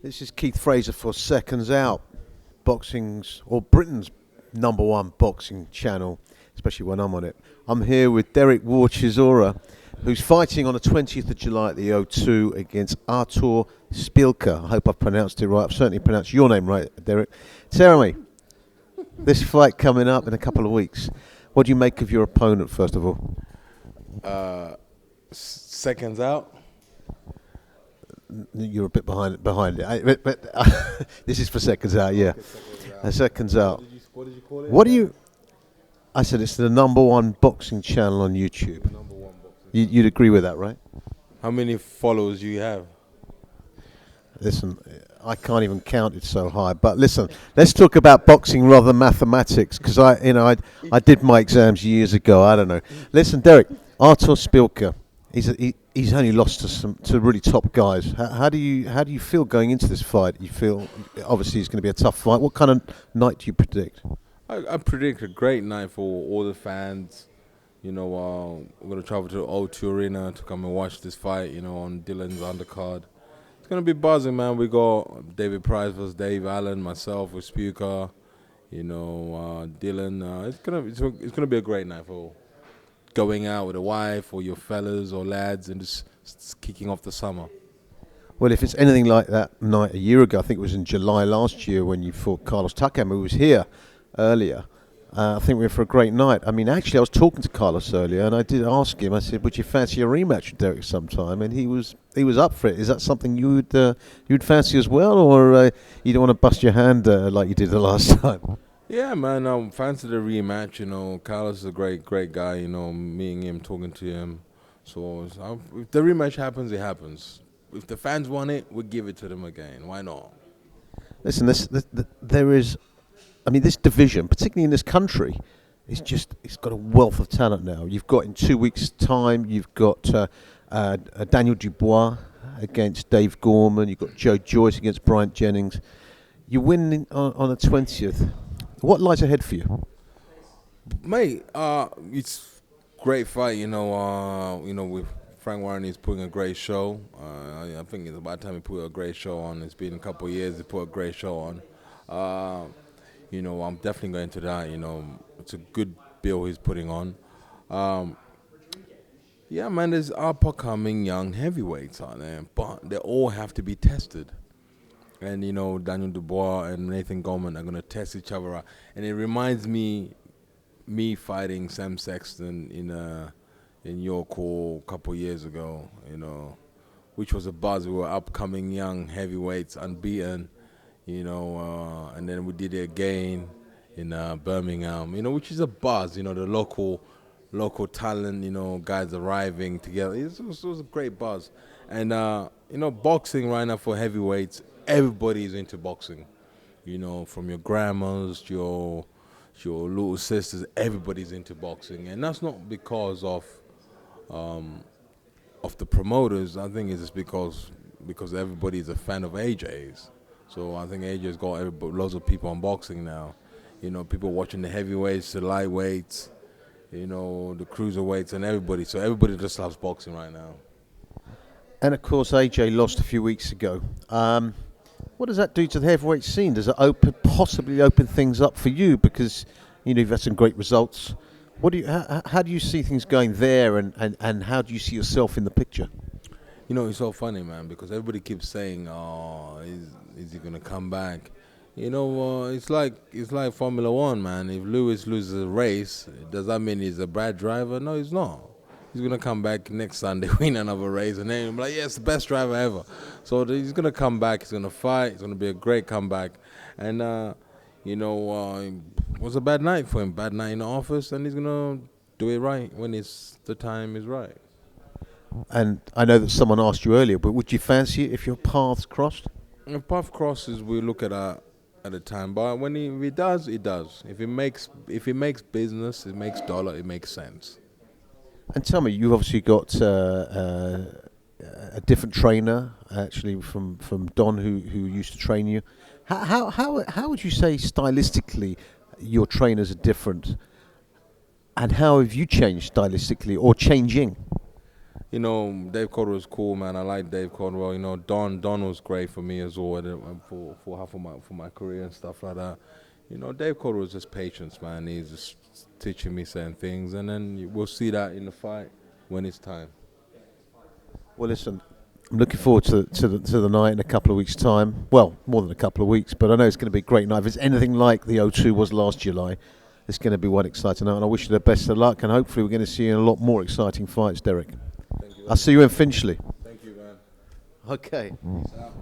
This is Keith Fraser for Seconds Out, boxing's or Britain's #1 boxing channel, especially when I'm on it. I'm here with Dereck Chisora, who's fighting on the 20th of July at the O2 against Artur Szpilka. I hope I've pronounced it right. I've certainly pronounced your name right, Dereck. Tell me, this fight coming up in a couple of weeks, what do you make of your opponent, first of all? Seconds Out. You're a bit behind it. But this is for Seconds Out, yeah. Seconds Out. What did you call it? What do you... I said it's the #1 boxing channel on YouTube. #1 boxing. You'd agree with that, right? How many followers do you have? Listen, I can't even count it so high. But listen, let's talk about boxing rather than mathematics, because I did my exams years ago. I don't know. Listen, Dereck, Artur Szpilka, he's only lost to really top guys. How do you feel going into this fight? You feel obviously it's going to be a tough fight. What kind of night do you predict? I predict a great night for all the fans. You know, we're going to travel to the O2 Arena to come and watch this fight, you know, on Dylan's undercard. It's going to be buzzing, man. We got David Price versus Dave Allen, myself with Szpilka, you know, Dylan. It's gonna be a great night for going out with a wife or your fellas or lads and just kicking off the summer. Well, if it's anything like that night a year ago, I think it was in July last year when you fought Carlos Takam, who was here earlier. I think we were for a great night. I mean, actually, I was talking to Carlos earlier, and I did ask him. I said, "Would you fancy a rematch with Dereck sometime?" And he was up for it. Is that something you'd fancy as well, or you don't want to bust your hand like you did the last time? Yeah, man, I fancy the rematch. You know, Carlos is a great guy. You know, meeting him, talking to him. So if the rematch happens, it happens. If the fans want it, we'll give it to them again. Why not? Listen, there is. I mean, this division, particularly in this country, it's got a wealth of talent now. You've got in 2 weeks' time, you've got Daniel Dubois against Dave Gorman. You've got Joe Joyce against Bryant Jennings. You win on the 20th. What lies ahead for you? Mate, it's great fight, you know, with Frank Warren, he's putting a great show. I think it's about time he put a great show on. It's been a couple of years he put a great show on. You know, I'm definitely going to that, you know. It's a good bill he's putting on. Yeah, man, there's up-and-coming young heavyweights out there, but they all have to be tested. And, you know, Daniel Dubois and Nathan Gorman are going to test each other out. And it reminds me fighting Sam Sexton in York Hall a couple of years ago, you know, which was a buzz. We were upcoming young heavyweights, unbeaten, you know, and then we did it again in Birmingham, you know, which is a buzz, you know, the local talent, you know, guys arriving together. It was a great buzz. And, you know, boxing right now for heavyweights, everybody is into boxing, you know, from your grandmas to your little sisters, everybody's into boxing. And that's not because of the promoters. I think it's just because everybody's a fan of AJ's. So I think AJ's got loads of people on boxing now. You know, people watching the heavyweights, the lightweights, you know, the cruiserweights, and everybody. So everybody just loves boxing right now. And of course, AJ lost a few weeks ago. What does that do to the heavyweight scene? Does it possibly open things up for you? Because, you know, you've had some great results. How do you see things going there, and how do you see yourself in the picture? You know, it's so funny, man, because everybody keeps saying, "Oh, is he gonna come back?" You know, it's like Formula One, man. If Lewis loses a race, does that mean he's a bad driver? No, he's not. He's gonna come back next Sunday, win another race, and then he'll be like, "Yeah, it's the best driver ever." So he's gonna come back. He's gonna fight. It's gonna be a great comeback, and you know, it was a bad night for him. Bad night in the office, and he's gonna do it right when the time is right. And I know that someone asked you earlier, but would you fancy it if your paths crossed? If path crosses, we look at the time. But when if it does, it does. If it makes business, it makes dollar, it makes sense. And tell me, you've obviously got a different trainer, actually, from Don, who used to train you. How would you say stylistically your trainers are different, and how have you changed stylistically or changing? Dave Caldwell was cool, man. I like Dave Caldwell. Don was great for me as well, and for my career and stuff like that. Dave Caldwell was just patience, man. He's just teaching me certain things, and then we'll see that in the fight when it's time. Well, listen, I'm looking forward to the night in a couple of weeks' time. Well, more than a couple of weeks, but I know it's going to be a great night. If it's anything like the O2 was last July, it's going to be one exciting night, and I wish you the best of luck, and hopefully we're going to see you in a lot more exciting fights, Dereck. Thank you. I'll see you in Finchley. Thank you, man. Okay. Peace out.